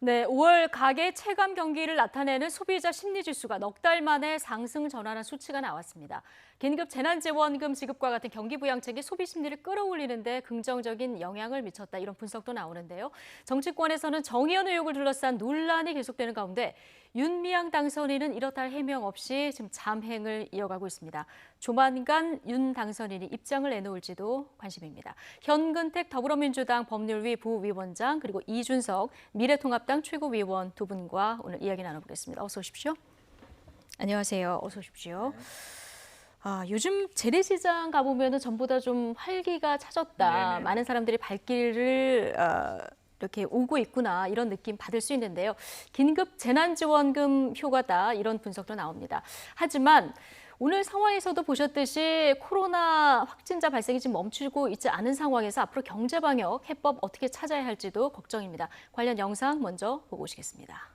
네, 5월 가계 체감 경기를 나타내는 소비자 심리지수가 넉 달 만에 상승 전환한 수치가 나왔습니다. 긴급 재난지원금 지급과 같은 경기 부양책이 소비 심리를 끌어올리는 데 긍정적인 영향을 미쳤다, 이런 분석도 나오는데요. 정치권에서는 정의연 의혹을 둘러싼 논란이 계속되는 가운데 윤미향 당선인은 이렇다 할 해명 없이 지금 잠행을 이어가고 있습니다. 조만간 윤 당선인이 입장을 내놓을지도 관심입니다. 현근택 더불어민주당 법률위 부위원장, 그리고 이준석 미래통합당 최고위원 두 분과 오늘 이야기 나눠보겠습니다. 어서 오십시오. 안녕하세요. 어서 오십시오. 요즘 재래시장 가보면 전보다 좀 활기가 차졌다. 네네. 많은 사람들이 발길을 이렇게 오고 있구나, 이런 느낌 받을 수 있는데요. 긴급 재난지원금 효과다, 이런 분석도 나옵니다. 하지만 오늘 상황에서도 보셨듯이 코로나 확진자 발생이 지금 멈추고 있지 않은 상황에서 앞으로 경제방역 해법 어떻게 찾아야 할지도 걱정입니다. 관련 영상 먼저 보고 오시겠습니다.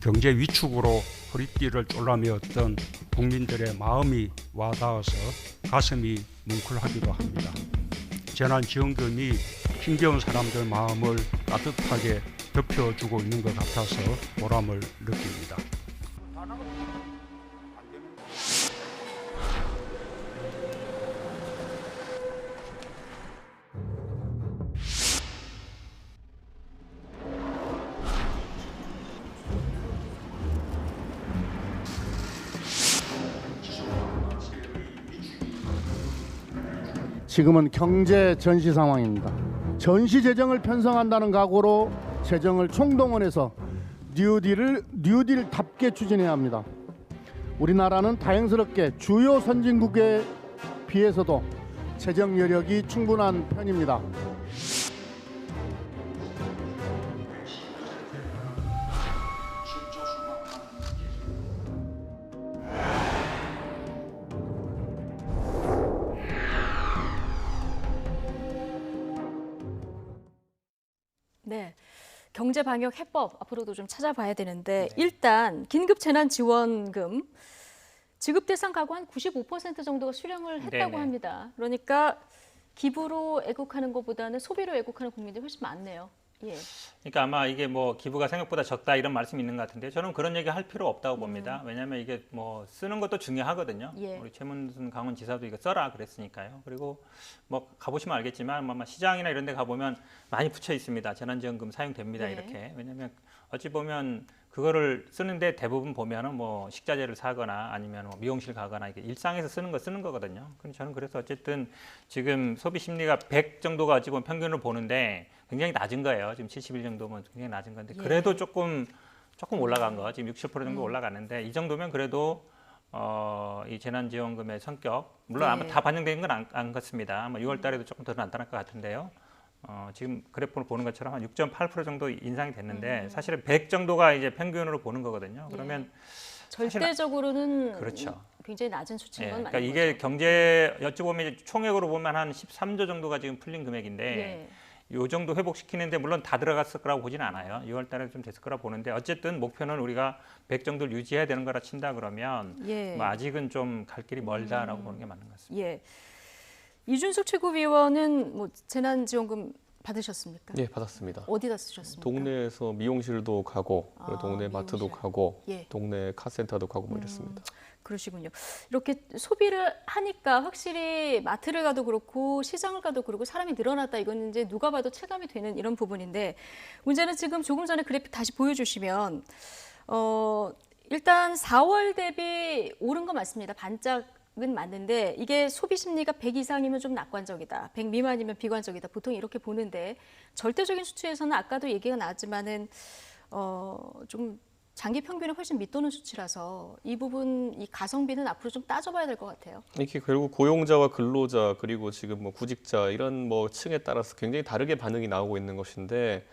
경제 위축으로 허리띠를 졸라매었던 국민들의 마음이 와닿아서 가슴이 뭉클하기도 합니다. 재난지원금이 힘겨운 사람들 마음을 따뜻하게 덮여주고 있는 것 같아서 보람을 느낍니다. 지금은 경제 전시 상황입니다. 전시 재정을 편성한다는 각오로 재정을 총동원해서 뉴딜답게 추진해야 합니다. 우리나라는 다행스럽게 주요 선진국에 비해서도 재정 여력이 충분한 편입니다. 네, 경제 방역 해법 앞으로도 좀 찾아봐야 되는데 일단 긴급 재난 지원금 지급 대상 가구 한 95% 정도가 수령을 했다고 네네. 합니다. 그러니까 기부로 애국하는 것보다는 소비로 애국하는 국민들이 훨씬 많네요. 예. 그러니까 아마 이게 뭐 기부가 생각보다 적다 이런 말씀이 있는 것 같은데 저는 그런 얘기 할 필요 없다고 봅니다. 왜냐하면 이게 뭐 쓰는 것도 중요하거든요. 예. 우리 최문순 강원지사도 이거 써라 그랬으니까요. 그리고 뭐 가보시면 알겠지만 아마 시장이나 이런 데 가보면 많이 붙여 있습니다. 재난지원금 사용됩니다. 네. 이렇게. 왜냐하면 어찌 보면 그거를 쓰는데 대부분 보면은 뭐 식자재를 사거나 아니면 뭐 미용실 가거나 이게 일상에서 쓰는 거거든요. 근데 저는 그래서 어쨌든 지금 소비 심리가 100 정도가 어찌 보면 평균으로 보는데 굉장히 낮은 거예요. 지금 71 정도면 굉장히 낮은 건데 그래도 조금 올라간 거. 지금 60% 정도 올라갔는데 이 정도면 그래도 이 재난지원금의 성격 물론 아마 다 반영된 건 안 같습니다. 아마 6월 달에도 조금 더 나타날 것 같은데요. 지금 그래프를 보는 것처럼 한 6.8% 정도 인상이 됐는데 사실은 100 정도가 이제 평균으로 보는 거거든요. 그러면 절대적으로는 그렇죠. 굉장히 낮은 수치인 건 그러니까 맞는 이게 거죠. 경제 여쭤보면 총액으로 보면 한 13조 정도가 지금 풀린 금액인데 요 정도 회복시키는데 물론 다 들어갔을 거라고 보지는 않아요. 6월 달에 좀 됐을 거라 보는데 어쨌든 목표는 우리가 100 정도를 유지해야 되는 거라 친다 그러면 뭐 아직은 좀 갈 길이 멀다라고 보는 게 맞는 것 같습니다. 예. 이준석 최고위원은 뭐 재난지원금 받으셨습니까? 예, 받았습니다. 어디다 쓰셨습니까? 동네에서 미용실도 가고, 동네 마트도 미용실. 가고, 예. 동네 카센터도 가고 뭐 이랬습니다. 그러시군요. 이렇게 소비를 하니까 확실히 마트를 가도 그렇고 시장을 가도 그렇고 사람이 늘어났다. 이건 이제 누가 봐도 체감이 되는 이런 부분인데 문제는 지금 조금 전에 그래픽 다시 보여주시면 일단 4월 대비 오른 거 맞습니다. 반짝은 맞는데 이게 소비 심리가 100 이상이면 좀 낙관적이다. 100 미만이면 비관적이다. 보통 이렇게 보는데 절대적인 수치에서는 아까도 얘기가 나왔지만은 좀 장기 평균이 훨씬 밑도는 수치라서 이 부분, 이 가성비는 앞으로 좀 따져봐야 될 것 같아요. 이렇게 결국 고용자와 근로자 그리고 지금 뭐 구직자 이런 뭐 층에 따라서 굉장히 다르게 반응이 나오고 있는 것인데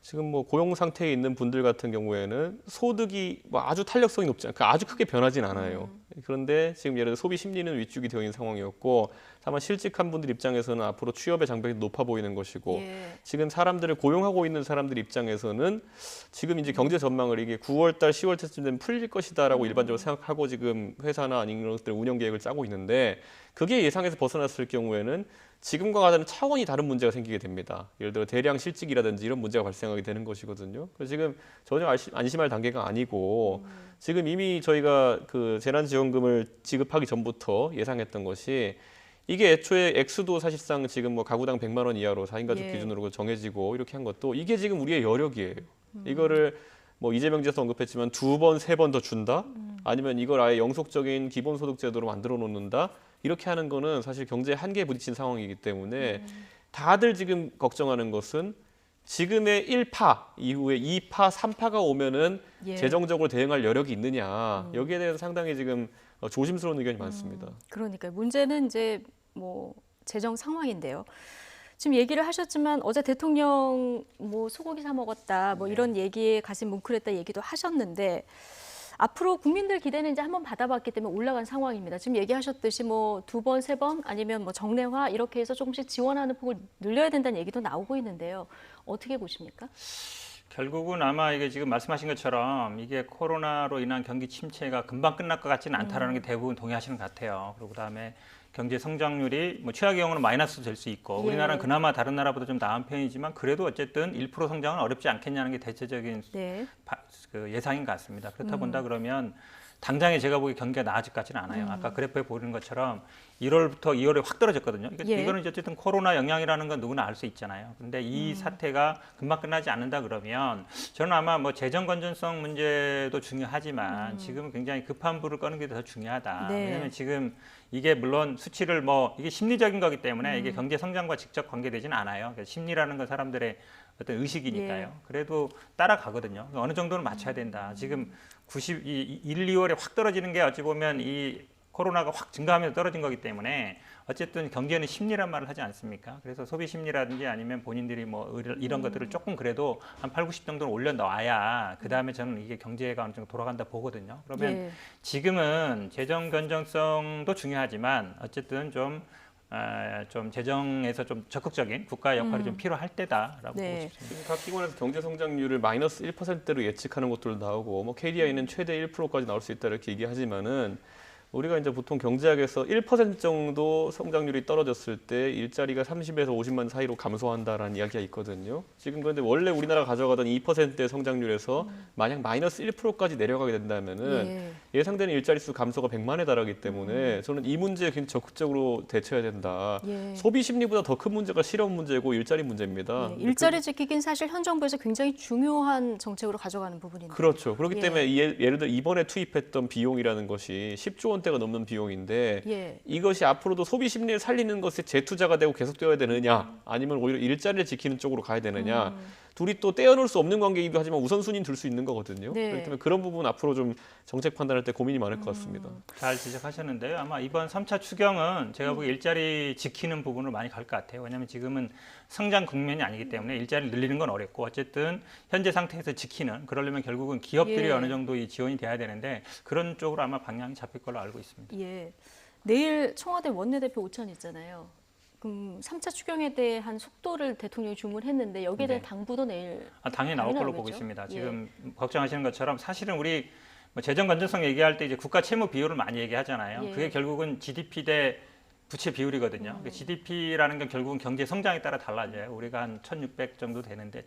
지금 뭐 고용 상태에 있는 분들 같은 경우에는 소득이 뭐 아주 탄력성이 높지 않고 아주 크게 변하진 않아요. 그런데 지금 예를 들어 소비 심리는 위축이 되어 있는 상황이었고 다만 실직한 분들 입장에서는 앞으로 취업의 장벽이 높아 보이는 것이고 예. 지금 사람들을 고용하고 있는 사람들 입장에서는 지금 이제 경제 전망을 이게 9월 달, 10월 달쯤 되면 풀릴 것이다라고 일반적으로 생각하고 지금 회사나 아니면 이런 것들 운영 계획을 짜고 있는데 그게 예상에서 벗어났을 경우에는 지금과 같은 차원이 다른 문제가 생기게 됩니다. 예를 들어 대량 실직이라든지 이런 문제가 발생하게 되는 것이거든요. 그래서 지금 전혀 안심할 단계가 아니고 지금 이미 저희가 그 재난지원금을 지급하기 전부터 예상했던 것이 이게 애초에 액수도 사실상 지금 뭐 가구당 100만 원 이하로 4인 가족 예. 기준으로 정해지고 이렇게 한 것도 이게 지금 우리의 여력이에요. 이거를 뭐 이재명 지사도 언급했지만 2번, 3번 더 준다? 아니면 이걸 아예 영속적인 기본소득 제도로 만들어 놓는다? 이렇게 하는 거는 사실 경제 한계에 부딪힌 상황이기 때문에 다들 지금 걱정하는 것은 지금의 1파 이후에 2파, 3파가 오면은 예. 재정적으로 대응할 여력이 있느냐. 여기에 대해서 상당히 지금 조심스러운 의견이 많습니다. 그러니까 문제는 이제 뭐 재정 상황인데요. 지금 얘기를 하셨지만 어제 대통령 뭐 소고기 사 먹었다 뭐 이런 얘기에 가슴 뭉클했다 얘기도 하셨는데 앞으로 국민들 기대는 이제 한번 받아봤기 때문에 올라간 상황입니다. 지금 얘기하셨듯이 뭐 2번, 3번 아니면 뭐 정례화 이렇게 해서 조금씩 지원하는 폭을 늘려야 된다는 얘기도 나오고 있는데요. 어떻게 보십니까? 결국은 아마 이게 지금 말씀하신 것처럼 이게 코로나로 인한 경기 침체가 금방 끝날 것 같지는 않다라는 게 대부분 동의하시는 것 같아요. 그리고 그다음에 경제 성장률이 뭐 최악의 경우는 마이너스 될 수 있고 예. 우리나라는 그나마 다른 나라보다 좀 나은 편이지만 그래도 어쨌든 1% 성장은 어렵지 않겠냐는 게 대체적인 네. 그 예상인 것 같습니다. 그렇다 본다 그러면 당장에 제가 보기 경기가 나아질 것 같지는 않아요. 아까 그래프에 보이는 것처럼 1월부터 2월에 확 떨어졌거든요. 그러니까 예. 이거는 어쨌든 코로나 영향이라는 건 누구나 알 수 있잖아요. 근데 이 사태가 금방 끝나지 않는다 그러면 저는 아마 뭐 재정 건전성 문제도 중요하지만 지금은 굉장히 급한 불을 끄는 게 더 중요하다. 네. 왜냐하면 지금 이게 물론 수치를 뭐 이게 심리적인 거기 때문에 이게 경제 성장과 직접 관계되지는 않아요. 그러니까 심리라는 건 사람들의 어떤 의식이니까요. 예. 그래도 따라가거든요. 어느 정도는 맞춰야 된다. 지금 1, 2월에 확 떨어지는 게 어찌 보면 이 코로나가 확 증가하면서 떨어진 거기 때문에 어쨌든 경제는 심리란 말을 하지 않습니까? 그래서 소비 심리라든지 아니면 본인들이 뭐 이런 것들을 조금 그래도 한 8, 90 정도는 올려 놔야 그다음에 저는 이게 경제가 어느 정도 돌아간다 보거든요. 그러면 예. 지금은 재정 건전성도 중요하지만 어쨌든 좀 재정에서 좀 적극적인 국가 역할이 좀 필요할 때다라고 네. 보고 싶습니다. 지금 각 기관에서 경제 성장률을 마이너스 1%로 예측하는 것들도 나오고 뭐 KDI는 최대 1%까지 나올 수 있다 이렇게 얘기하지만은 우리가 이제 보통 경제학에서 1% 정도 성장률이 떨어졌을 때 일자리가 30에서 50만 사이로 감소한다라는 이야기가 있거든요. 지금 그런데 원래 우리나라가 가져가던 2%의 성장률에서 만약 마이너스 1%까지 내려가게 된다면은 예상되는 일자리 수 감소가 100만에 달하기 때문에 저는 이 문제에 굉장히 적극적으로 대처해야 된다. 예. 소비 심리보다 더 큰 문제가 실업 문제고 일자리 문제입니다. 예, 일자리 지키기는 사실 현 정부에서 굉장히 중요한 정책으로 가져가는 부분인데. 그렇죠. 그렇기 예. 때문에 예를 들어 이번에 투입했던 비용이라는 것이 10조 원대가 넘는 비용인데 예. 이것이 앞으로도 소비 심리를 살리는 것에 재투자가 되고 계속되어야 되느냐 아니면 오히려 일자리를 지키는 쪽으로 가야 되느냐 둘이 또 떼어놓을 수 없는 관계이기도 하지만 우선순위는 둘 수 있는 거거든요. 네. 그렇기 때문에 그런 부분 앞으로 좀 정책 판단할 때 고민이 많을 것 같습니다. 잘 지적하셨는데요. 아마 이번 3차 추경은 제가 보기 일자리 지키는 부분으로 많이 갈 것 같아요. 왜냐하면 지금은 성장 국면이 아니기 때문에 일자리를 늘리는 건 어렵고 어쨌든 현재 상태에서 지키는 그러려면 결국은 기업들이 예. 어느 정도 이 지원이 돼야 되는데 그런 쪽으로 아마 방향이 잡힐 걸로 알고 있습니다. 예. 내일 청와대 원내대표 오찬 있잖아요. 그럼 3차 추경에 대한 속도를 대통령이 주문했는데 여기에 대한 네. 당부도 내일 당연히 나올 걸로 나오겠죠? 보고 있습니다. 예. 지금 걱정하시는 것처럼 사실은 우리 뭐 재정 건전성 얘기할 때 이제 국가 채무 비율을 많이 얘기하잖아요. 예. 그게 결국은 GDP 대 부채 비율이거든요. GDP라는 건 결국은 경제 성장에 따라 달라져요. 우리가 한 1,600 정도 되는데요.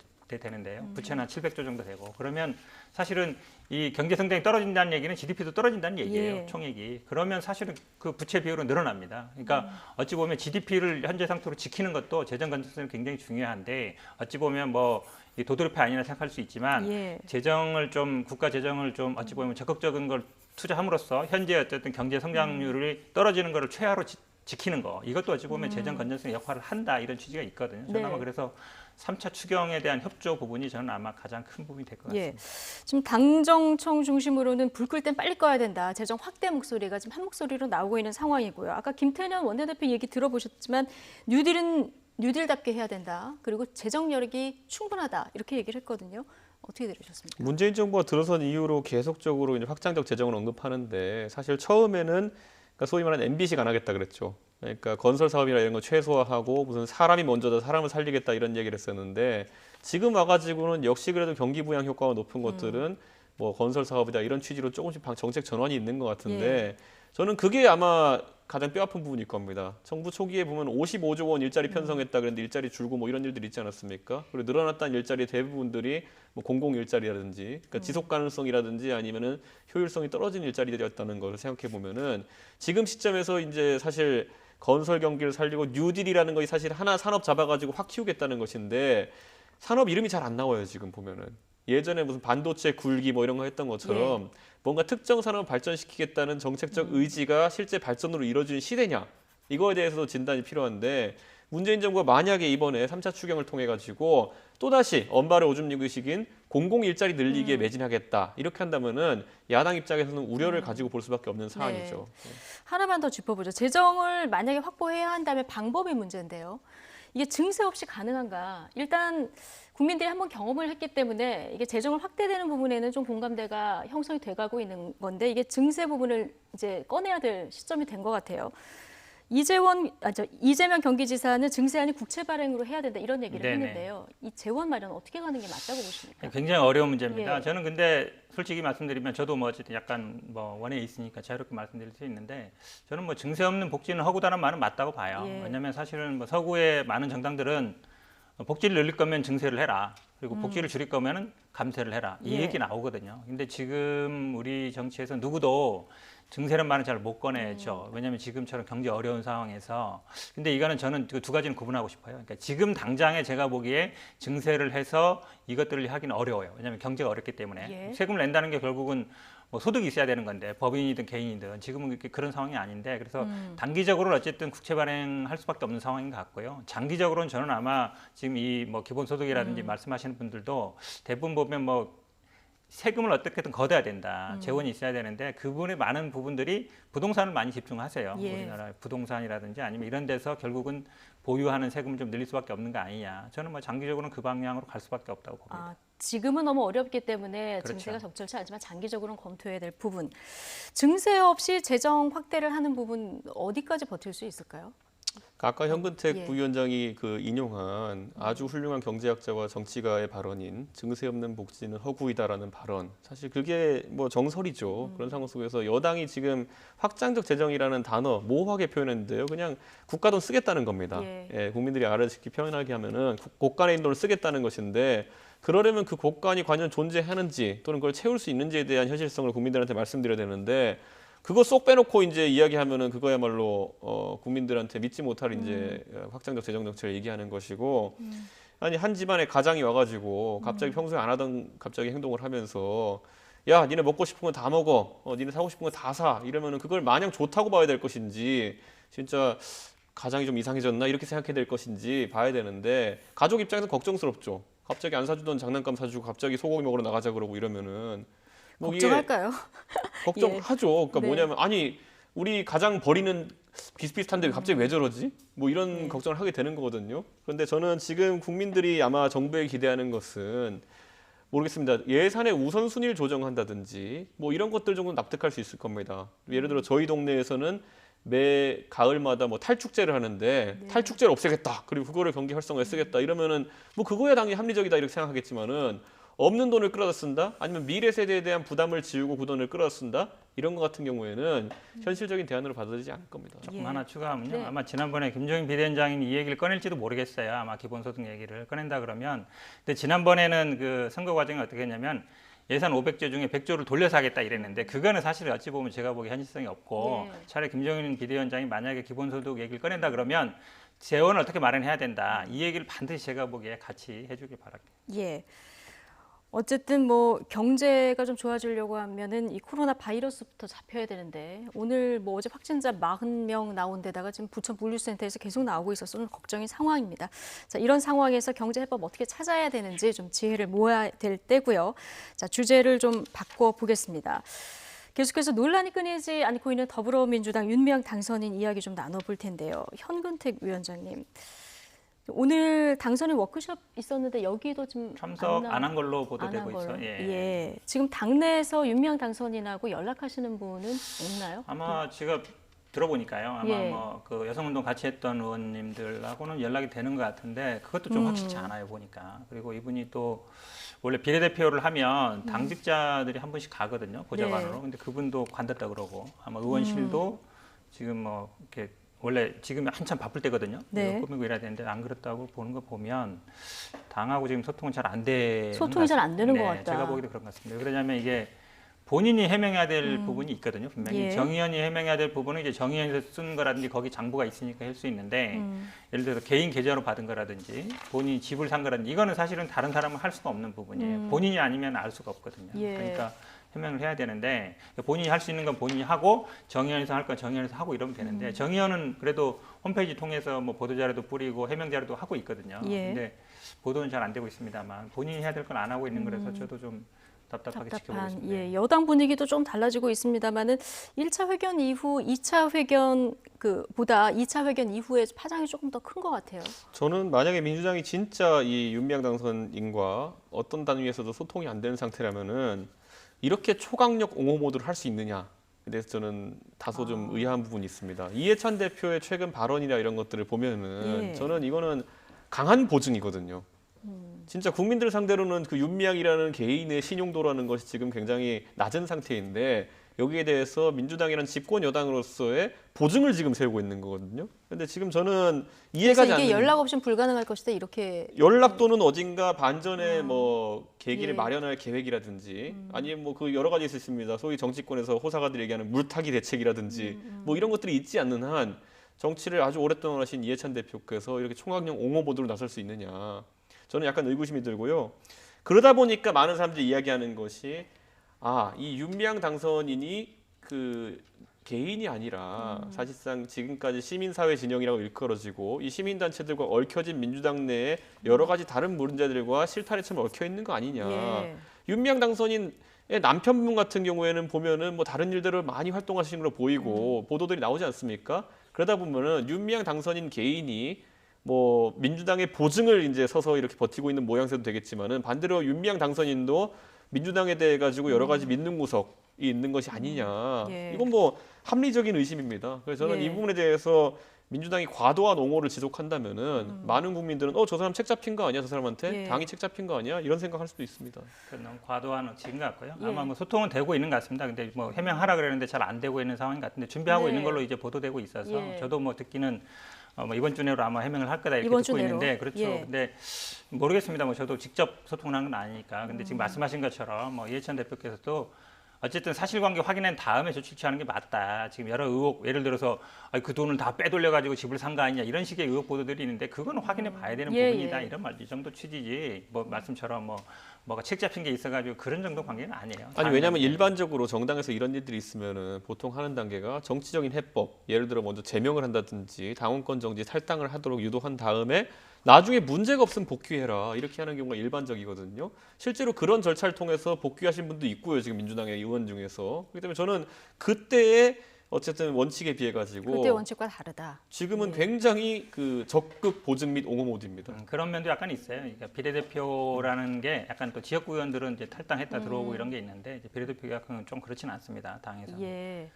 부채는 한 700조 정도 되고 그러면 사실은 이 경제 성장이 떨어진다는 얘기는 GDP도 떨어진다는 얘기예요. 예. 총액이. 그러면 사실은 그 부채 비율은 늘어납니다. 그러니까 어찌 보면 GDP를 현재 상태로 지키는 것도 재정 건전성이 굉장히 중요한데 어찌 보면 뭐 이 도돌이표 아니라 생각할 수 있지만 예. 재정을 좀 국가 재정을 좀 어찌 보면 적극적인 걸 투자함으로써 현재 어쨌든 경제 성장률이 떨어지는 거를 최하로 지키는 거 이것도 어찌 보면 재정 건전성의 역할을 한다 이런 취지가 있거든요. 저는 네. 아마 그래서 3차 추경에 대한 협조 부분이 저는 아마 가장 큰 부분이 될 것 같습니다. 예. 지금 당정청 중심으로는 불 끌 땐 빨리 꺼야 된다. 재정 확대 목소리가 지금 한 목소리로 나오고 있는 상황이고요. 아까 김태년 원내대표 얘기 들어보셨지만 뉴딜은 뉴딜답게 해야 된다. 그리고 재정 여력이 충분하다. 이렇게 얘기를 했거든요. 어떻게 들으셨습니까? 문재인 정부가 들어선 이후로 계속적으로 이제 확장적 재정을 언급하는데 사실 처음에는 그러니까 소위 말하는 MB식 안 하겠다 그랬죠. 그러니까 건설 사업이나 이런 거 최소화하고 무슨 사람이 먼저다 사람을 살리겠다 이런 얘기를 했었는데 지금 와가지고는 역시 그래도 경기 부양 효과가 높은 것들은 뭐 건설 사업이다 이런 취지로 조금씩 정책 전환이 있는 것 같은데 저는 그게 아마 가장 뼈아픈 부분일 겁니다. 정부 초기에 보면 55조 원 일자리 편성했다 그랬는데 일자리 줄고 뭐 이런 일들이 있지 않았습니까? 그리고 늘어났다는 일자리 대부분들이 뭐 공공 일자리라든지 그러니까 지속 가능성이라든지 아니면은 효율성이 떨어진 일자리들이었다는 걸 생각해 보면은 지금 시점에서 이제 사실 건설 경기를 살리고 뉴딜이라는 것이 사실 하나 산업 잡아가지고 확 키우겠다는 것인데 산업 이름이 잘 안 나와요 지금 보면은. 예전에 무슨 반도체 굴기 뭐 이런 거 했던 것처럼 뭔가 특정 산업을 발전시키겠다는 정책적 의지가 실제 발전으로 이루어지는 시대냐 이거에 대해서도 진단이 필요한데 문재인 정부가 만약에 이번에 3차 추경을 통해 가지고 또다시 언발의 오줌 누기식인 공공 일자리 늘리기에 매진하겠다 이렇게 한다면은 야당 입장에서는 우려를 가지고 볼 수밖에 없는 사안이죠. 하나만 더 짚어보죠. 재정을 만약에 확보해야 한다면 방법이 문제인데요. 이게 증세 없이 가능한가? 일단 국민들이 한번 경험을 했기 때문에 이게 재정을 확대되는 부분에는 좀 공감대가 형성이 돼가고 있는 건데 이게 증세 부분을 이제 꺼내야 될 시점이 된 것 같아요. 이재명 경기지사는 증세안이 국채 발행으로 해야 된다 이런 얘기를 네네. 했는데요. 이 재원 마련 어떻게 가는 게 맞다고 보십니까? 굉장히 어려운 문제입니다. 예. 저는 근데 솔직히 말씀드리면 저도 뭐 어쨌든 약간 뭐 원에 있으니까 자유롭게 말씀드릴 수 있는데 저는 뭐 증세 없는 복지는 허구다는 말은 맞다고 봐요. 예. 왜냐하면 사실은 뭐 서구의 많은 정당들은 복지를 늘릴 거면 증세를 해라. 그리고 복지를 줄일 거면은 감세를 해라. 이 예. 얘기 나오거든요. 근데 지금 우리 정치에서 누구도 증세란 말은 잘 못 꺼내죠. 왜냐하면 지금처럼 경제 어려운 상황에서. 근데 이거는 저는 그 두 가지는 구분하고 싶어요. 그러니까 지금 당장에 제가 보기에 증세를 해서 이것들을 하기는 어려워요. 왜냐하면 경제가 어렵기 때문에. 예. 세금을 낸다는 게 결국은 뭐 소득이 있어야 되는 건데 법인이든 개인이든 지금은 그런 상황이 아닌데 그래서 단기적으로는 어쨌든 국채 발행할 수밖에 없는 상황인 것 같고요. 장기적으로는 저는 아마 지금 이 뭐 기본소득이라든지 말씀하시는 분들도 대부분 보면 뭐 세금을 어떻게든 걷어야 된다. 재원이 있어야 되는데 그분의 많은 부분들이 부동산을 많이 집중하세요. 예. 우리나라 부동산이라든지 아니면 이런 데서 결국은 보유하는 세금을 좀 늘릴 수밖에 없는 거 아니냐. 저는 뭐 장기적으로는 그 방향으로 갈 수밖에 없다고 봅니다. 아, 지금은 너무 어렵기 때문에 그렇죠. 증세가 적절치 않지만 장기적으로는 검토해야 될 부분. 증세 없이 재정 확대를 하는 부분 어디까지 버틸 수 있을까요? 아까 현근택 예. 부위원장이 그 인용한 아주 훌륭한 경제학자와 정치가의 발언인 증세 없는 복지는 허구이다라는 발언. 사실 그게 뭐 정설이죠. 그런 상황 속에서 여당이 지금 확장적 재정이라는 단어 모호하게 표현했는데요. 그냥 국가 돈 쓰겠다는 겁니다. 예. 국민들이 알아듣기 표현하게 하면은 곳간에 있는 돈을 쓰겠다는 것인데 그러려면 그 곳간이 과연 존재하는지 또는 그걸 채울 수 있는지에 대한 현실성을 국민들한테 말씀드려야 되는데 그거 쏙 빼놓고 이제 이야기하면은 그거야말로 국민들한테 믿지 못할 이제 확장적 재정 정책을 얘기하는 것이고 아니 한 집안에 가장이 와가지고 갑자기 평소에 안 하던 갑자기 행동을 하면서 야 니네 먹고 싶은 건 다 먹어 니네 사고 싶은 건 다 사 이러면은 그걸 마냥 좋다고 봐야 될 것인지 진짜 가장이 좀 이상해졌나 이렇게 생각해야 될 것인지 봐야 되는데 가족 입장에서 걱정스럽죠. 갑자기 안 사주던 장난감 사주고 갑자기 소고기 먹으러 나가자 그러고 이러면은 뭐 걱정할까요? 걱정하죠. 그러니까 네. 뭐냐면 아니 우리 가장 버리는 비슷비슷한데 갑자기 왜 저러지? 뭐 이런 걱정을 하게 되는 거거든요. 그런데 저는 지금 국민들이 아마 정부에 기대하는 것은 모르겠습니다. 예산의 우선순위를 조정한다든지 뭐 이런 것들 정도는 납득할 수 있을 겁니다. 예를 들어 저희 동네에서는 매 가을마다 뭐 탈축제를 하는데 탈축제를 없애겠다. 그리고 그거를 경기 활성화에 쓰겠다. 이러면은 뭐 그거야 당연히 합리적이다 이렇게 생각하겠지만은 없는 돈을 끌어다 쓴다? 아니면 미래 세대에 대한 부담을 지우고 그 돈을 끌어다 쓴다? 이런 것 같은 경우에는 현실적인 대안으로 받아들이지 않을 겁니다. 조금 하나 추가하면요. 네. 아마 지난번에 김종인 비대위원장이 이 얘기를 꺼낼지도 모르겠어요. 아마 기본소득 얘기를 꺼낸다 그러면. 근데 지난번에는 그 선거 과정이 어떻게 했냐면 예산 500조 중에 100조를 돌려서 하겠다 이랬는데 그거는 사실 어찌 보면 제가 보기에 현실성이 없고 차라리 김종인 비대위원장이 만약에 기본소득 얘기를 꺼낸다 그러면 재원을 어떻게 마련해야 된다. 이 얘기를 반드시 제가 보기에 같이 해주길 바랄게요. 예. 어쨌든 뭐 경제가 좀 좋아지려고 하면은 이 코로나 바이러스부터 잡혀야 되는데 오늘 뭐 어제 확진자 40명 나온 데다가 지금 부천 물류센터에서 계속 나오고 있어서 좀 걱정인 상황입니다. 자, 이런 상황에서 경제 해법 어떻게 찾아야 되는지 좀 지혜를 모아야 될 때고요. 자, 주제를 좀 바꿔 보겠습니다. 계속해서 논란이 끊이지 않고 있는 더불어민주당 윤미향 당선인 이야기 좀 나눠볼 텐데요. 현근택 위원장님. 오늘 당선인 워크숍 있었는데 여기도 좀 참석 안 한 걸로 보도되고 있어요. 예. 지금 당내에서 윤미향 당선인하고 연락하시는 분은 없나요? 아마 제가 들어보니까요. 아마 예. 뭐 그 여성운동 같이 했던 의원님들하고는 연락이 되는 것 같은데 그것도 좀 확실치 않아요 보니까. 그리고 이분이 또 원래 비례대표를 하면 당직자들이 한 분씩 가거든요 보좌관으로. 네. 근데 그분도 관뒀다 그러고 아마 의원실도 지금 뭐 이렇게 원래 지금 한참 바쁠 때거든요. 네. 꾸미고 일해야 되는데 안 그렇다고 보는 거 보면 당하고 지금 소통은 잘 안 되는 소통이 잘 안 되는 것 같다. 제가 보기도 그런 것 같습니다. 그러냐면 이게 본인이 해명해야 될 부분이 있거든요. 분명히 예. 정 의원이 해명해야 될 부분은 이제 정 의원에서 쓴 거라든지 거기 장부가 있으니까 할 수 있는데 예를 들어서 개인 계좌로 받은 거라든지 본인이 집을 산 거라든지 이거는 사실은 다른 사람은 할 수가 없는 부분이에요. 본인이 아니면 알 수가 없거든요. 예. 그러니까 해명을 해야 되는데 본인이 할 수 있는 건 본인이 하고 정 의원에서 할 건 정 의원에서 하고 이러면 되는데 정 의원은 그래도 홈페이지 통해서 뭐 보도자료도 뿌리고 해명 자료도 하고 있거든요. 예. 근데 보도는 잘 안 되고 있습니다만 본인이 해야 될 건 안 하고 있는 거라서 저도 좀 답답하게 지켜보고 있습니다. 예, 여당 분위기도 좀 달라지고 있습니다만은 1차 회견 이후 2차 회견 보다 2차 회견 이후에 파장이 조금 더 큰 것 같아요. 저는 만약에 민주당이 진짜 이 윤미향 당선인과 어떤 단위에서도 소통이 안 되는 상태라면은 이렇게 초강력 옹호 모드를 할 수 있느냐. 그래서 저는 다소 좀 의아한 부분이 있습니다. 이해찬 대표의 최근 발언이나 이런 것들을 보면은 예. 저는 이거는 강한 보증이거든요. 진짜 국민들 상대로는 그 윤미향이라는 개인의 신용도라는 것이 지금 굉장히 낮은 상태인데 여기에 대해서 민주당이라는 집권 여당으로서의 보증을 지금 세우고 있는 거거든요. 근데 지금 저는 이해가 그래서 안 이게 되는 연락 없이는 불가능할 것이다 이렇게. 연락 또는 어딘가 반전의 뭐 계기를 예. 마련할 계획이라든지 아니면 뭐 그 여러 가지 있습니다. 소위 정치권에서 호사가들이 얘기하는 물타기 대책이라든지 뭐 이런 것들이 있지 않는 한 정치를 아주 오랫동안 하신 이해찬 대표께서 이렇게 총각령 옹호 보도로 나설 수 있느냐. 저는 약간 의구심이 들고요. 그러다 보니까 많은 사람들이 이야기하는 것이 이 윤미향 당선인이 그 개인이 아니라 사실상 지금까지 시민사회 진영이라고 일컬어지고 이 시민단체들과 얽혀진 민주당 내에 여러 가지 다른 문제들과 실타래처럼 얽혀 있는 거 아니냐. 예. 윤미향 당선인의 남편분 같은 경우에는 보면은 뭐 다른 일들을 많이 활동하시는 걸로 보이고 보도들이 나오지 않습니까? 그러다 보면은 윤미향 당선인 개인이 뭐 민주당의 보증을 이제 서서 이렇게 버티고 있는 모양새도 되겠지만은 반대로 윤미향 당선인도 민주당에 대해 가지고 여러 가지 믿는 구석이 있는 것이 아니냐. 예. 이건 뭐 합리적인 의심입니다. 그래서 저는 예. 이 부분에 대해서 민주당이 과도한 옹호를 지속한다면은 많은 국민들은 저 사람 책 잡힌 거 아니야? 저 사람한테 예. 당이 책 잡힌 거 아니야? 이런 생각할 수도 있습니다. 너무 과도한 의지인 것 같고요. 예. 아마 뭐 소통은 되고 있는 것 같습니다. 근데 뭐 해명하라 그랬는데 잘 안 되고 있는 상황인 것 같은데 준비하고 네. 있는 걸로 이제 보도되고 있어서 예. 저도 뭐 듣기는 뭐 이번 주 내로 아마 해명을 할 거다 이렇게 이번 주 듣고 내로. 있는데 그렇죠. 예. 근데 모르겠습니다. 뭐 저도 직접 소통을 한 건 아니니까. 근데 지금 말씀하신 것처럼 뭐 이해찬 대표께서도 어쨌든 사실관계 확인한 다음에 조치 취하는 게 맞다. 지금 여러 의혹, 예를 들어서 그 돈을 다 빼돌려 가지고 집을 산 거 아니냐 이런 식의 의혹 보도들이 있는데 그거는 확인해 봐야 되는 예, 부분이다. 예. 이런 말, 이 정도 취지지. 뭐 말씀처럼 뭐가 책 잡힌 게 있어가지고 그런 정도 관계는 아니에요. 아니 왜냐하면 일반적으로 정당에서 이런 일들이 있으면은 보통 하는 단계가 정치적인 해법, 예를 들어 먼저 제명을 한다든지 당원권 정지, 탈당을 하도록 유도한 다음에 나중에 문제가 없으면 복귀해라 이렇게 하는 경우가 일반적이거든요. 실제로 그런 절차를 통해서 복귀하신 분도 있고요. 지금 민주당의 의원 중에서. 그렇기 때문에 저는 그때의 어쨌든 원칙에 비해 가지고 그때 원칙과 다르다. 지금은 굉장히 그 적극 보증 및 옹호 모드입니다. 그런 면도 약간 있어요. 그러니까 비례대표라는 게 약간 또 지역구 의원들은 이제 탈당했다 들어오고 이런 게 있는데 이제 비례대표가 좀 그렇지는 않습니다. 당에서. 예.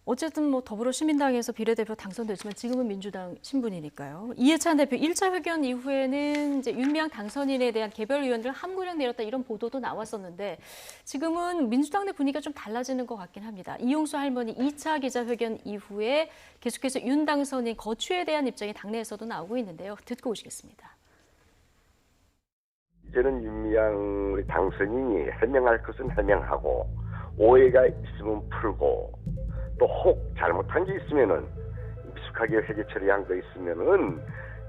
어쨌든 뭐 더불어시민당에서 비례대표 당선됐지만 지금은 민주당 신분이니까요. 이해찬 대표 1차 회견 이후에는 이제 윤미향 당선인에 대한 개별 의원들 함구령 내렸다 이런 보도도 나왔었는데 지금은 민주당 내 분위기가 좀 달라지는 것 같긴 합니다. 이용수 할머니 2차 기자회견 이후에 계속해서 윤 당선인 거취에 대한 입장이 당내에서도 나오고 있는데요. 듣고 오시겠습니다. 이제는 윤미향 우리 당선인이 해명할 것은 해명하고 오해가 있으면 풀고 또 혹 잘못한 게 있으면은 미숙하게 회계 처리한 거 있으면은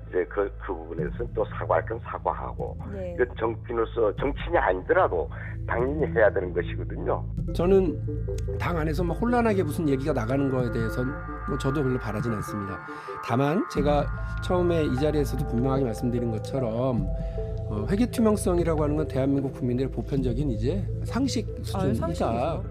이제 그 부분에서는 또 사과할 건 사과하고 네. 이건 정치인으로서 정치인이 아니더라도 당연히 해야 되는 것이거든요. 저는 당 안에서 뭐 혼란하게 무슨 얘기가 나가는 거에 대해서는 뭐 저도 별로 바라진 않습니다. 다만 제가 처음에 이 자리에서도 분명하게 말씀드린 것처럼 회계 투명성이라고 하는 건 대한민국 국민들의 보편적인 이제 상식 수준이다. 상식이죠.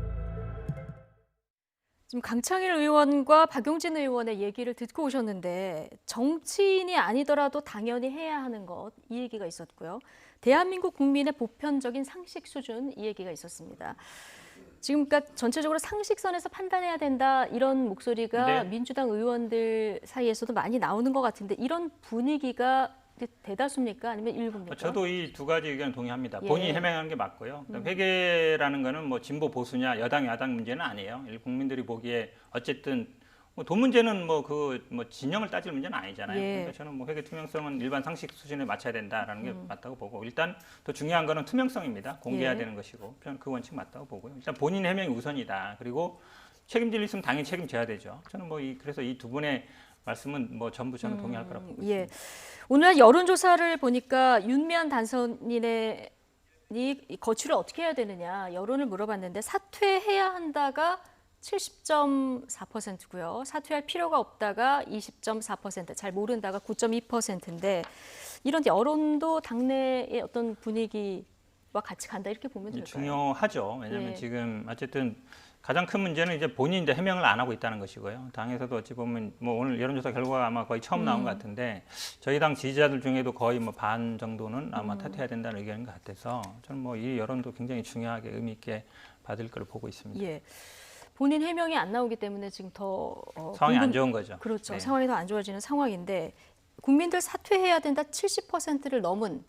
지금 강창일 의원과 박용진 의원의 얘기를 듣고 오셨는데 정치인이 아니더라도 당연히 해야 하는 것 이 얘기가 있었고요. 대한민국 국민의 보편적인 상식 수준 이 얘기가 있었습니다. 지금 그러니까 전체적으로 상식선에서 판단해야 된다 이런 목소리가 네. 민주당 의원들 사이에서도 많이 나오는 것 같은데 이런 분위기가 대다수입니까? 아니면 일부입니까? 저도 이 두 가지 의견 동의합니다. 예. 본인이 해명하는 게 맞고요. 그다음 회계라는 거는 뭐 진보 보수냐 여당 야당 문제는 아니에요. 국민들이 보기에 어쨌든 뭐 돈 문제는 뭐 진영을 따질 문제는 아니잖아요. 예. 그러니까 저는 뭐 회계 투명성은 일반 상식 수준에 맞춰야 된다라는 게 맞다고 보고 일단 더 중요한 거는 투명성입니다. 공개해야 예. 되는 것이고 저는 그 원칙 맞다고 보고요. 일단 본인 해명이 우선이다. 그리고 책임질 일 있으면 당연히 책임져야 되죠. 저는 뭐 그래서 이 두 분의 말씀은 뭐 전부 저는 동의할 거라고 보고 예. 있습니다. 오늘 여론조사를 보니까 윤미향 당선인의 거취를 어떻게 해야 되느냐 여론을 물어봤는데 사퇴해야 한다가 70.4%고요. 사퇴할 필요가 없다가 20.4%, 잘 모른다가 9.2%인데 이런 여론도 당내의 어떤 분위기와 같이 간다 이렇게 보면 될까요? 중요하죠. 왜냐하면 예. 지금 어쨌든 가장 큰 문제는 이제 본인이 이제 해명을 안 하고 있다는 것이고요. 당에서도 어찌 보면 뭐 오늘 여론조사 결과가 아마 거의 처음 나온 것 같은데 저희 당 지지자들 중에도 거의 뭐 반 정도는 아마 탓해야 된다는 의견인 것 같아서 저는 뭐 이 여론도 굉장히 중요하게 의미 있게 받을 걸 보고 있습니다. 예. 본인 해명이 안 나오기 때문에 지금 더 상황이 안 좋은 거죠. 그렇죠. 네. 상황이 더 안 좋아지는 상황인데 국민들 사퇴해야 된다 70%를 넘은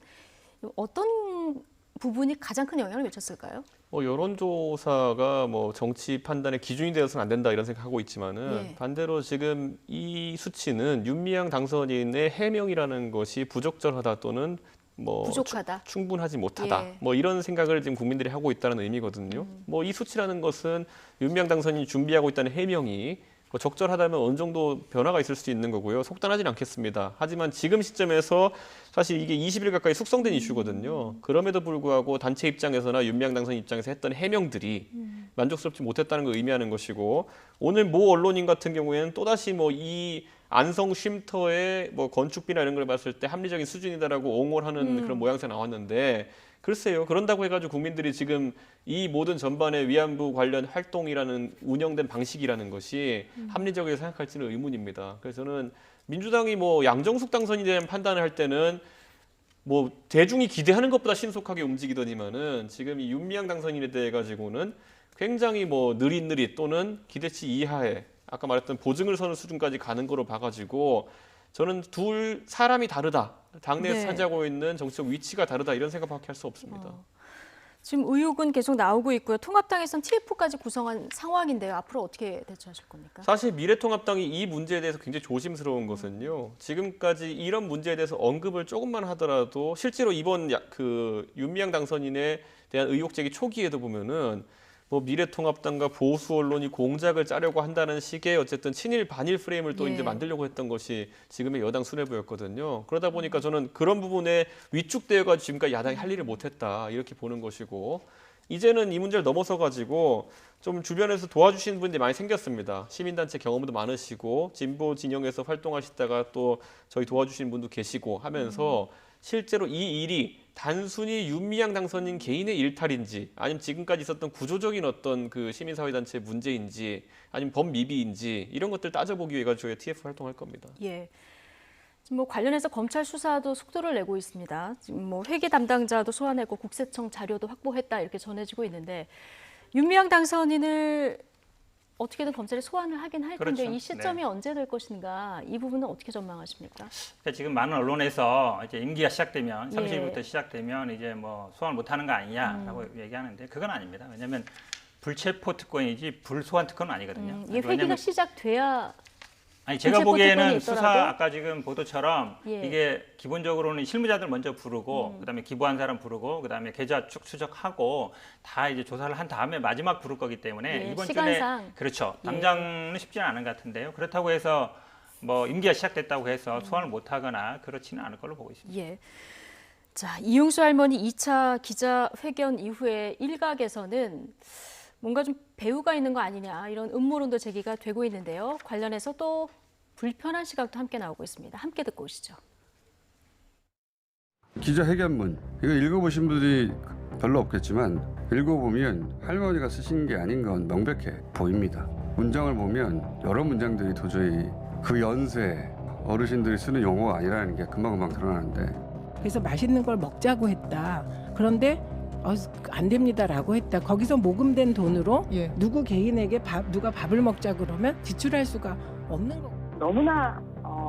어떤 부분이 가장 큰 영향을 미쳤을까요? 뭐 여론조사가 뭐 정치 판단의 기준이 되어서는 안 된다 이런 생각하고 있지만은 예. 반대로 지금 이 수치는 윤미향 당선인의 해명이라는 것이 부적절하다 또는 뭐 부족하다. 충분하지 못하다. 예. 뭐 이런 생각을 지금 국민들이 하고 있다는 의미거든요. 뭐 이 수치라는 것은 윤미향 당선인이 준비하고 있다는 해명이 뭐 적절하다면 어느 정도 변화가 있을 수 있는 거고요. 속단하지는 않겠습니다. 하지만 지금 시점에서 사실 이게 20일 가까이 숙성된 이슈거든요. 그럼에도 불구하고 단체 입장에서나 윤미향 당선인 입장에서 했던 해명들이 만족스럽지 못했다는 걸 의미하는 것이고 오늘 모 언론인 같은 경우에는 또다시 뭐 이 안성 쉼터의 뭐 건축비나 이런 걸 봤을 때 합리적인 수준이다라고 옹호를 하는 그런 모양새가 나왔는데 글쎄요. 그런다고 해가지고 국민들이 지금 이 모든 전반의 위안부 관련 활동이라는 운영된 방식이라는 것이 합리적이라고 생각할지는 의문입니다. 그래서 저는 민주당이 뭐 양정숙 당선인에 대한 판단을 할 때는 뭐 대중이 기대하는 것보다 신속하게 움직이더니만은 지금 이 윤미향 당선인에 대해 가지고는 굉장히 뭐 느릿느릿 또는 기대치 이하의 아까 말했던 보증을 서는 수준까지 가는 거로 봐가지고 저는 둘 사람이 다르다. 당내에서 네. 차지하고 있는 정치적 위치가 다르다 이런 생각밖에 할 수 없습니다. 지금 의혹은 계속 나오고 있고요. 통합당에서는 TF까지 구성한 상황인데요. 앞으로 어떻게 대처하실 겁니까? 사실 미래통합당이 이 문제에 대해서 굉장히 조심스러운 것은요. 지금까지 이런 문제에 대해서 언급을 조금만 하더라도 실제로 이번 그 윤미향 당선인에 대한 의혹 제기 초기에도 보면은 뭐 미래통합당과 보수 언론이 공작을 짜려고 한다는 식의 어쨌든 친일 반일 프레임을 또 예. 이제 만들려고 했던 것이 지금의 여당 수뇌부였거든요. 그러다 보니까 저는 그런 부분에 위축되어가지고 지금까지 야당이 할 일을 못했다 이렇게 보는 것이고 이제는 이 문제를 넘어서 가지고 좀 주변에서 도와주시는 분들이 많이 생겼습니다. 시민단체 경험도 많으시고 진보 진영에서 활동하시다가 또 저희 도와주시는 분도 계시고 하면서 실제로 이 일이 단순히 윤미향 당선인 개인의 일탈인지 아니면 지금까지 있었던 구조적인 어떤 그 시민사회단체 문제인지 아니면 범미비인지 이런 것들 따져보기 위해 저희 TF 활동할 겁니다. 예. 지금 뭐 관련해서 검찰 수사도 속도를 내고 있습니다. 지금 뭐 회계 담당자도 소환했고 국세청 자료도 확보했다 이렇게 전해지고 있는데 윤미향 당선인을 어떻게든 검찰이 소환을 하긴 할 텐데 그렇죠. 이 시점이 언제 될 것인가 이 부분은 어떻게 전망하십니까? 그러니까 지금 많은 언론에서 이제 임기가 시작되면 예. 30일부터 시작되면 이제 뭐 소환 못하는 거 아니냐라고 얘기하는데 그건 아닙니다. 왜냐하면 불체포 특권이지 불소환 특권은 아니거든요. 이게 회기가 왜냐하면 시작돼야 아니 제가 불체포 보기에는 특권이 수사 있더라도? 아까 지금 보도처럼 예. 이게 기본적으로는 실무자들 먼저 부르고 그다음에 기부한 사람 부르고 그다음에 계좌 추적하고 다 이제 조사를 한 다음에 마지막 부를 거기 때문에 예, 이번 시간상. 주에 그렇죠. 예. 당장은 쉽지는 않은 것 같은데요. 그렇다고 해서 뭐 임기가 시작됐다고 해서 소환을 못 하거나 그렇지는 않을 걸로 보고 있습니다. 예. 자, 이용수 할머니 2차 기자회견 이후에 일각에서는 뭔가 좀 배후가 있는 거 아니냐 이런 음모론도 제기가 되고 있는데요. 관련해서 또 불편한 시각도 함께 나오고 있습니다. 함께 듣고 오시죠. 기자회견문 이거 읽어보신 분들이 별로 없겠지만 읽어보면 할머니가 쓰신 게 아닌 건 명백해 보입니다. 문장을 보면 여러 문장들이 도저히 그 연세 어르신들이 쓰는 용어가 아니라는 게 금방금방 드러나는데 그래서 맛있는 걸 먹자고 했다. 그런데 안 됩니다라고 했다. 거기서 모금된 돈으로 누구 개인에게 누가 밥을 먹자 그러면 지출할 수가 없는 거고. 너무나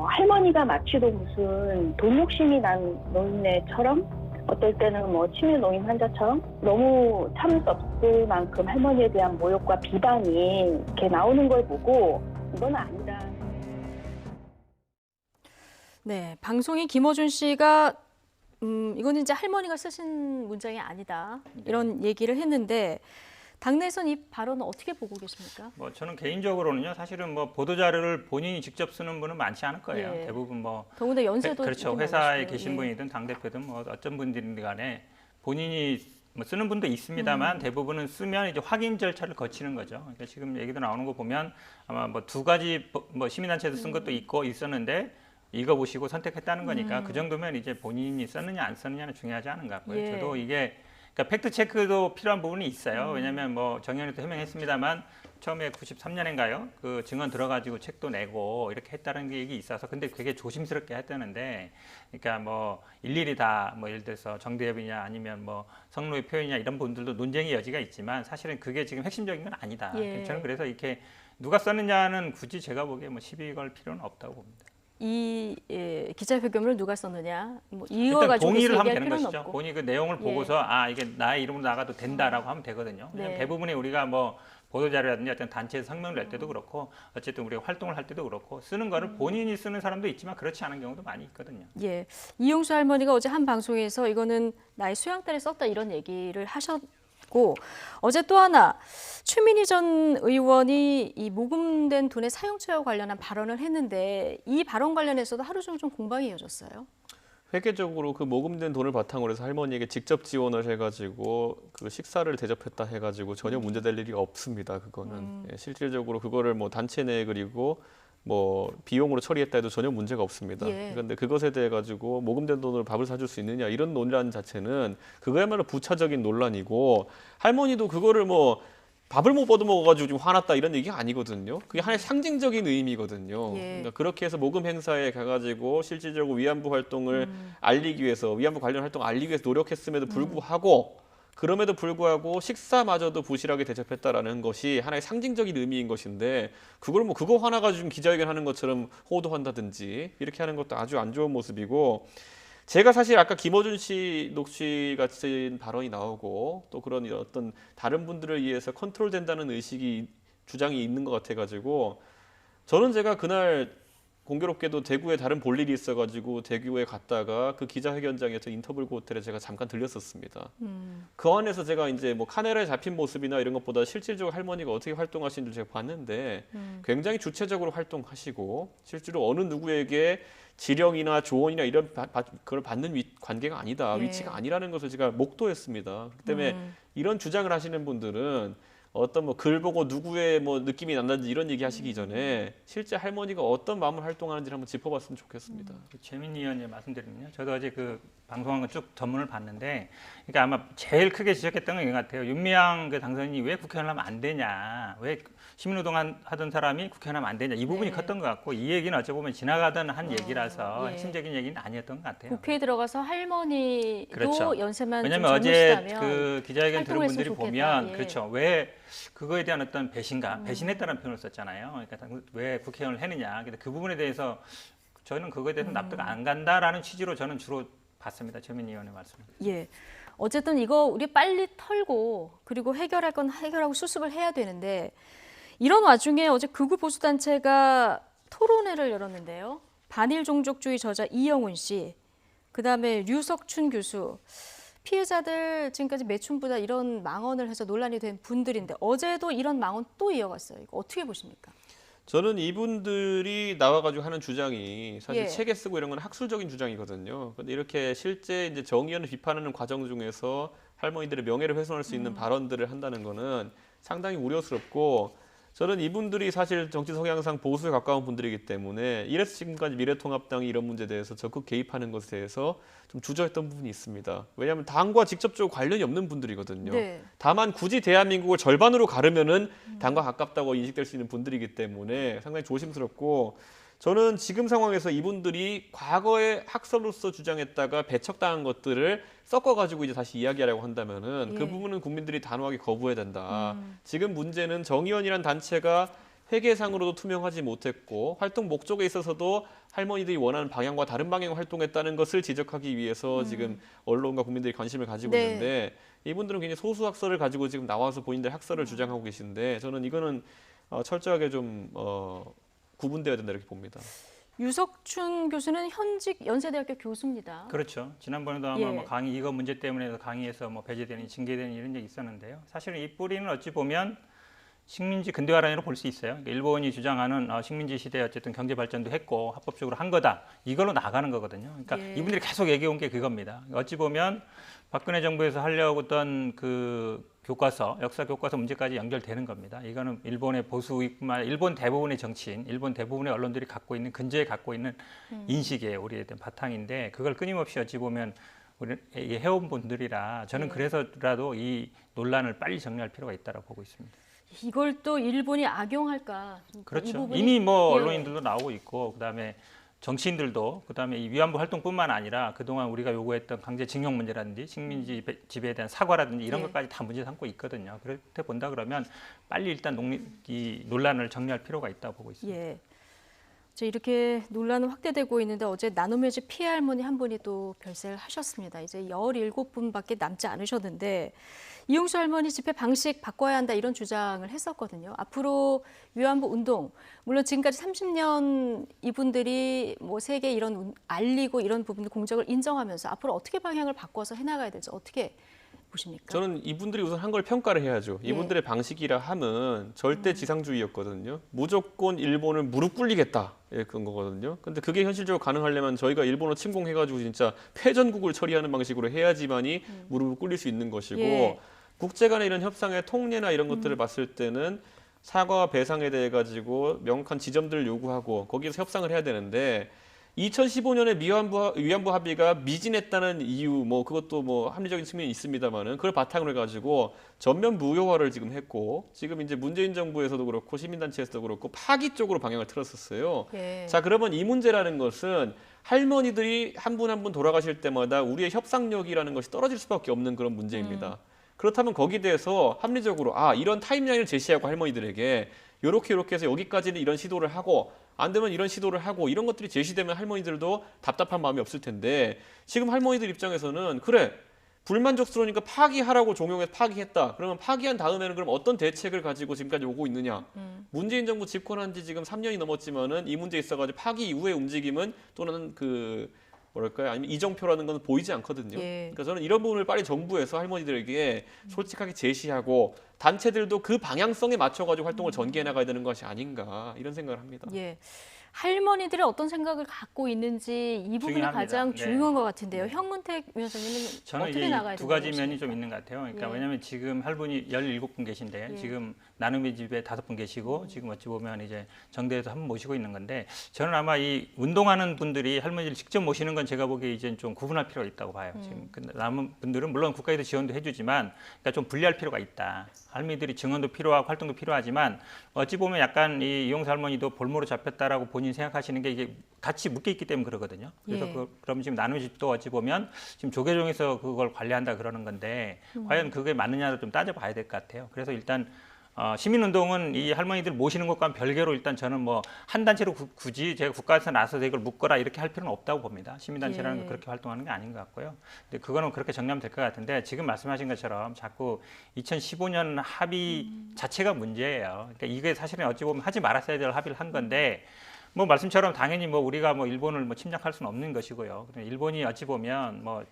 할머니가 마치도 무슨 돈 욕심이 난 노인네처럼 어떨 때는 뭐 치매 노인 환자처럼 너무 참을 수 없을 만큼 할머니에 대한 모욕과 비방이 이렇게 나오는 걸 보고 이건 아니다. 네, 방송인 김어준 씨가 이거는 이제 할머니가 쓰신 문장이 아니다 이런 얘기를 했는데 당내에선 이 발언은 어떻게 보고 계십니까? 뭐 저는 개인적으로는요, 사실은 뭐 보도 자료를 본인이 직접 쓰는 분은 많지 않을 거예요. 예. 대부분 뭐 더군다나 연세도 그렇죠. 이렇게 회사에 나오시고요. 계신 예. 분이든 당 대표든 뭐 어떤 분들인 간에 본인이 뭐 쓰는 분도 있습니다만 대부분은 쓰면 이제 확인 절차를 거치는 거죠. 그러니까 지금 얘기도 나오는 거 보면 아마 뭐 두 가지 뭐 시민단체에서 쓴 것도 있었는데 읽어보시고 선택했다는 거니까 그 정도면 이제 본인이 썼느냐 안 썼느냐는 중요하지 않은 것 같고요. 예. 저도 이게 그러니까 팩트 체크도 필요한 부분이 있어요. 왜냐하면 뭐 정연이도 해명했습니다만 처음에 93년인가요? 그 증언 들어가지고 책도 내고 이렇게 했다는 게 얘기 있어서 근데 되게 조심스럽게 했다는데, 그러니까 뭐 일일이 다 뭐 예를 들어서 정대협이냐 아니면 뭐 성노예 표현이냐 이런 부분들도 논쟁의 여지가 있지만 사실은 그게 지금 핵심적인 건 아니다. 예. 저는 그래서 이렇게 누가 썼느냐는 굳이 제가 보기에 뭐 시비 걸 필요는 없다고 봅니다. 이 기자회견을 누가 썼느냐 뭐 이거 일단 가지고 동의를 하면 얘기할 되는 필요는 것이죠. 없고. 본인이 그 내용을 보고서 아 이게 나의 이름으로 나가도 된다라고 하면 되거든요. 왜냐하면 네. 대부분의 우리가 뭐 보도자료라든지 어떤 단체에서 성명을 낼 때도 그렇고 어쨌든 우리가 활동을 할 때도 그렇고 쓰는 거를 본인이 쓰는 사람도 있지만 그렇지 않은 경우도 많이 있거든요. 예, 이용수 할머니가 어제 한 방송에서 이거는 나의 수양딸이 썼다 이런 얘기를 하셨고 어제 또 하나 최민희 전 의원이 이 모금된 돈의 사용처와 관련한 발언을 했는데 이 발언 관련해서도 하루 종일 좀 공방이 이어졌어요. 회계적으로 그 모금된 돈을 바탕으로 해서 할머니에게 직접 지원을 해가지고 그 식사를 대접했다 해가지고 전혀 문제될 일이 없습니다. 그거는 예, 실질적으로 그거를 뭐 단체 내에 그리고 뭐 비용으로 처리했다 해도 전혀 문제가 없습니다. 예. 그런데 그것에 대해 가지고 모금된 돈으로 밥을 사줄 수 있느냐 이런 논란 자체는 그거야말로 부차적인 논란이고 할머니도 그거를 뭐 밥을 못 얻어먹어가지고 좀 화났다 이런 얘기가 아니거든요. 그게 하나의 상징적인 의미거든요. 예. 그러니까 그렇게 해서 모금 행사에 가가지고 실질적으로 위안부 활동을 알리기 위해서 위안부 관련 활동을 알리기 위해서 노력했음에도 불구하고 그럼에도 불구하고 식사마저도 부실하게 대접했다라는 것이 하나의 상징적인 의미인 것인데 그걸 뭐 그거 화나가지고 좀 기자회견하는 것처럼 호도한다든지 이렇게 하는 것도 아주 안 좋은 모습이고 제가 사실 아까 김어준 씨 녹취 같은 발언이 나오고 또 그런 어떤 다른 분들을 위해서 컨트롤된다는 의식이 주장이 있는 것 같아가지고 저는 제가 그날 공교롭게도 대구에 다른 볼 일이 있어가지고 대구에 갔다가 그 기자회견장에서 인터뷰 호텔에 제가 잠깐 들렸었습니다. 그 안에서 제가 이제 뭐 카메라에 잡힌 모습이나 이런 것보다 실질적으로 할머니가 어떻게 활동하시는지 제가 봤는데 굉장히 주체적으로 활동하시고 실제로 어느 누구에게 지령이나 조언이나 이런 그걸 받는 관계가 아니다, 예. 위치가 아니라는 것을 제가 목도했습니다. 그렇기 때문에 이런 주장을 하시는 분들은 어떤 뭐 글 보고 누구의 뭐 느낌이 난다든지 이런 얘기 하시기 전에 실제 할머니가 어떤 마음을 활동하는지를 한번 짚어봤으면 좋겠습니다. 최민희 의원님 말씀드리면요. 저도 어제 그 방송한 거 쭉 전문을 봤는데, 그러니까 아마 제일 크게 지적했던 건 이거 같아요. 윤미향 그 당선인이 왜 국회의원 하면 안 되냐, 왜 시민노동 하던 사람이 국회의원 하면 안 되냐, 이 부분이 네. 컸던 것 같고 이 얘기는 어찌 보면 지나가던 한 얘기라서 예. 핵심적인 얘기는 아니었던 것 같아요. 국회에 들어가서 할머니도 그렇죠. 연세만 좀 왜냐하면 어제 젊으시다면 그 기자회견 들은 활동했으면 분들이 좋겠다. 보면 예. 그렇죠. 왜 그거에 대한 어떤 배신감, 배신했다는 표현을 썼잖아요. 그러니까 왜 국회의원을 했느냐. 근데 그 부분에 대해서 저는 그거에 대해서 납득 안 간다라는 취지로 저는 주로 봤습니다. 최민희 의원의 말씀을. 예. 어쨌든 이거 우리 빨리 털고 그리고 해결할 건 해결하고 수습을 해야 되는데 이런 와중에 어제 극우 보수단체가 토론회를 열었는데요. 반일 종족주의 저자 이영훈 씨, 그다음에 류석춘 교수, 피해자들 지금까지 매춘부다 이런 망언을 해서 논란이 된 분들인데 어제도 이런 망언 또 이어갔어요. 이거 어떻게 보십니까? 저는 이분들이 나와가지고 하는 주장이 사실 예. 책에 쓰고 이런 건 학술적인 주장이거든요. 근데 이렇게 실제 이제 정의연을 비판하는 과정 중에서 할머니들의 명예를 훼손할 수 있는 발언들을 한다는 거는 상당히 우려스럽고, 저는 이분들이 사실 정치 성향상 보수에 가까운 분들이기 때문에 이래서 지금까지 미래통합당이 이런 문제에 대해서 적극 개입하는 것에 대해서 좀 주저했던 부분이 있습니다. 왜냐하면 당과 직접적으로 관련이 없는 분들이거든요. 네. 다만 굳이 대한민국을 절반으로 가르면은 당과 가깝다고 인식될 수 있는 분들이기 때문에 상당히 조심스럽고, 저는 지금 상황에서 이분들이 과거에 학설로서 주장했다가 배척당한 것들을 섞어가지고 이제 다시 이야기하려고 한다면은 그 예. 부분은 국민들이 단호하게 거부해야 된다. 지금 문제는 정의연이란 단체가 회계상으로도 투명하지 못했고 활동 목적에 있어서도 할머니들이 원하는 방향과 다른 방향의 활동했다는 것을 지적하기 위해서 지금 언론과 국민들이 관심을 가지고 네. 있는데, 이분들은 굉장히 소수 학설을 가지고 지금 나와서 본인들 학설을 주장하고 계신데, 저는 이거는 철저하게 좀 구분되어야 된다 이렇게 봅니다. 유석춘 교수는 현직 연세대학교 교수입니다. 그렇죠. 지난번에도 아마 예. 뭐 강의 이거 문제 때문에 강의에서 뭐 배제되는 징계되는 이런 적이 있었는데요. 사실은 이 뿌리는 어찌 보면 식민지 근대화라고 볼 수 있어요. 그러니까 일본이 주장하는 식민지 시대에 어쨌든 경제 발전도 했고 합법적으로 한 거다. 이걸로 나가는 거거든요. 그러니까 예. 이분들이 계속 얘기해온 게 그겁니다. 어찌 보면 박근혜 정부에서 하려고 했던 그 교과서, 역사 교과서 문제까지 연결되는 겁니다. 이거는 일본의 보수뿐만 아니라 일본 대부분의 정치인, 일본 대부분의 언론들이 갖고 있는 근저에 갖고 있는 인식이에요. 우리에 대한 바탕인데 그걸 끊임없이 어찌 보면 우리 해온 분들이라 저는 그래서라도 이 논란을 빨리 정리할 필요가 있다고 보고 있습니다. 이걸 또 일본이 악용할까? 이 그렇죠. 부분이- 이미 뭐 예. 언론인들도 나오고 있고 그다음에 정치인들도 그다음에 이 위안부 활동뿐만 아니라 그동안 우리가 요구했던 강제징용 문제라든지 식민지 지배에 대한 사과라든지 이런 예. 것까지 다 문제 삼고 있거든요. 그렇게 본다 그러면 빨리 일단 이 논란을 정리할 필요가 있다고 보고 있습니다. 예. 이렇게 논란은 확대되고 있는데 어제 나눔의 집 피해 할머니 한 분이 또 별세를 하셨습니다. 이제 17분밖에 남지 않으셨는데 이용수 할머니 집회 방식 바꿔야 한다 이런 주장을 했었거든요. 앞으로 위안부 운동, 물론 지금까지 30년 이분들이 뭐 세계 이런 알리고 이런 부분들 공적을 인정하면서 앞으로 어떻게 방향을 바꿔서 해나가야 될지 어떻게 보십니까? 저는 이분들이 우선 한 걸 평가를 해야죠. 이분들의 방식이라 함은 절대 지상주의였거든요. 무조건 일본을 무릎 꿇리겠다 그런 거거든요. 근데 그게 현실적으로 가능하려면 저희가 일본을 침공해가지고 진짜 패전국을 처리하는 방식으로 해야지만이 무릎을 꿇릴 수 있는 것이고, 예. 국제 간의 이런 협상의 통례나 이런 것들을 봤을 때는 사과와 배상에 대해 가지고 명확한 지점들을 요구하고 거기에서 협상을 해야 되는데, 2015년에 위안부 합의가 미진했다는 이유, 뭐 그것도 뭐 합리적인 측면이 있습니다만은 그걸 바탕으로 해가지고 전면 무효화를 지금 했고, 지금 이제 문재인 정부에서도 그렇고 시민단체에서도 그렇고 파기 쪽으로 방향을 틀었었어요. 예. 자, 그러면 이 문제라는 것은 할머니들이 한 분 한 분 돌아가실 때마다 우리의 협상력이라는 것이 떨어질 수밖에 없는 그런 문제입니다. 그렇다면 거기에 대해서 합리적으로 이런 타임라인을 제시하고 할머니들에게 요렇게 해서 여기까지는 이런 시도를 하고 안 되면 이런 시도를 하고 이런 것들이 제시되면 할머니들도 답답한 마음이 없을 텐데, 지금 할머니들 입장에서는 그래 불만족스러우니까 파기하라고 종용해서 파기했다. 그러면 파기한 다음에는 그럼 어떤 대책을 가지고 지금까지 오고 있느냐. 문재인 정부 집권한 지 지금 3년이 넘었지만은 이 문제에 있어가지고 파기 이후의 움직임은 또는 뭐랄까요? 아니면 이정표라는 건 보이지 않거든요. 예. 그러니까 저는 이런 부분을 빨리 정부에서 할머니들에게 솔직하게 제시하고 단체들도 그 방향성에 맞춰가지고 활동을 전개해 나가야 되는 것이 아닌가 이런 생각을 합니다. 예. 할머니들이 어떤 생각을 갖고 있는지 이 부분이 중요합니다. 가장 네. 중요한 것 같은데요. 현문택 위원장님은 저는 어떻게 이제 나가야 두 된다고 가지 면이 보십니까? 좀 있는 것 같아요. 그러니까 예. 왜냐하면 지금 할머니 17분 계신데 예. 지금 나눔의 집에 5분 계시고 지금 어찌 보면 이제 정대에서 한 분 모시고 있는 건데, 저는 아마 이 운동하는 분들이 할머니를 직접 모시는 건 제가 보기에 이제 좀 구분할 필요가 있다고 봐요. 지금 남은 분들은 물론 국가에서 지원도 해주지만 그러니까 좀 분리할 필요가 있다. 할머니들이 증언도 필요하고 활동도 필요하지만 어찌 보면 약간 이 이용수 할머니도 볼모로 잡혔다라고 본인 생각하시는 게 이게 같이 묶여 있기 때문에 그러거든요. 그래서 예. 그럼 지금 나눔의 집도 어찌 보면 지금 조계종에서 그걸 관리한다 그러는 건데 과연 그게 맞느냐를 좀 따져봐야 될 것 같아요. 그래서 일단 시민운동은 이 할머니들 모시는 것과는 별개로 일단 저는 뭐 한 단체로 굳이 제가 국가에서 나서서 이걸 묶거나 이렇게 할 필요는 없다고 봅니다. 시민단체라는 예. 건 그렇게 활동하는 게 아닌 것 같고요. 근데 그거는 그렇게 정리하면 될 것 같은데, 지금 말씀하신 것처럼 자꾸 2015년 합의 자체가 문제예요. 그러니까 이게 사실은 어찌 보면 하지 말았어야 될 합의를 한 건데, 뭐 말씀처럼 당연히 뭐 우리가 뭐 일본을 뭐 침략할 수는 없는 것이고요. 일본이 어찌 보면 뭐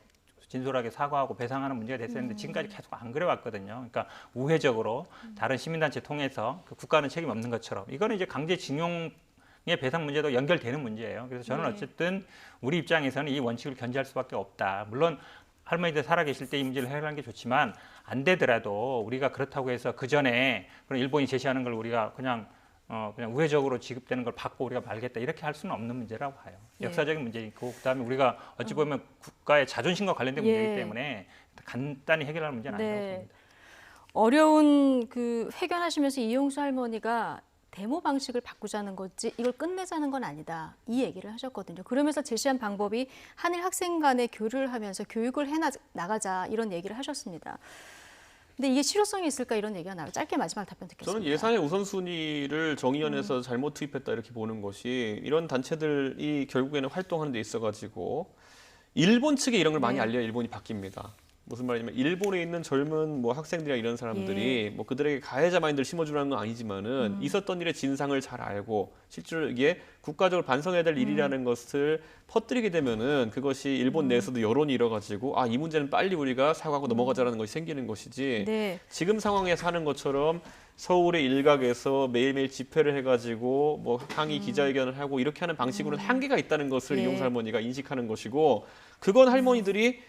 진솔하게 사과하고 배상하는 문제가 됐었는데 지금까지 계속 안 그래왔거든요. 그러니까 우회적으로 다른 시민단체 통해서 그 국가는 책임 없는 것처럼 이거는 이제 강제징용의 배상 문제도 연결되는 문제예요. 그래서 저는 어쨌든 우리 입장에서는 이 원칙을 견지할 수밖에 없다. 물론 할머니들 살아계실 때 이 문제를 해결하는 게 좋지만 안 되더라도 우리가 그렇다고 해서 그 전에 그런 일본이 제시하는 걸 우리가 그냥 우회적으로 지급되는 걸 받고 우리가 말겠다 이렇게 할 수는 없는 문제라고 봐요. 역사적인 문제이고 그다음에 우리가 어찌 보면 국가의 자존심과 관련된 문제이기 때문에 간단히 해결할 문제는 아니라고 봅니다. 어려운 그 회견하시면서 이용수 할머니가 데모 방식을 바꾸자는 거지 이걸 끝내자는 건 아니다. 이 얘기를 하셨거든요. 그러면서 제시한 방법이 한일 학생 간의 교류를 하면서 교육을 나가자 이런 얘기를 하셨습니다. 근데 이게 실효성이 있을까 이런 얘기가 나와요. 짧게 마지막 답변 듣겠습니다. 저는 예산의 우선순위를 정의연에서 잘못 투입했다 이렇게 보는 것이 이런 단체들이 결국에는 활동하는 데 있어가지고 일본 측에 이런 걸 많이 알려야 일본이 바뀝니다. 무슨 말이냐면 일본에 있는 젊은 뭐 학생들이나 이런 사람들이 뭐 그들에게 가해자 마인드를 심어주라는 건 아니지만은 있었던 일의 진상을 잘 알고 실제로 이게 국가적으로 반성해야 될 일이라는 것을 퍼뜨리게 되면은 그것이 일본 내에서도 여론이 일어가지고 아, 이 문제는 빨리 우리가 사과하고 넘어가자라는 것이 생기는 것이지 지금 상황에서 하는 것처럼 서울의 일각에서 매일매일 집회를 해가지고 뭐 항의 기자회견을 하고 이렇게 하는 방식으로는 한계가 있다는 것을 이용수 할머니가 인식하는 것이고 그건 할머니들이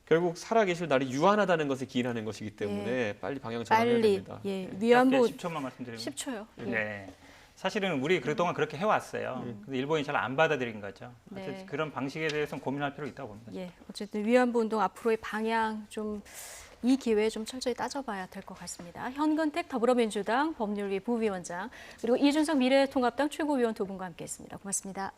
결국 살아계실 날이 유한하다는 것에 기인하는 것이기 때문에 빨리 방향 전환해야 됩니다. 위안부 10초만 말씀드리면 10초요. 네. 사실은 우리 그동안 그렇게 해왔어요. 근데 일본이 잘 안 받아들인 거죠. 어쨌든 그런 방식에 대해서는 고민할 필요가 있다고 봅니다. 어쨌든 위안부 운동 앞으로의 방향 좀 이 기회에 좀 철저히 따져봐야 될 것 같습니다. 현근택 더불어민주당 법률위 부위원장 그리고 이준석 미래통합당 최고위원 두 분과 함께했습니다. 고맙습니다.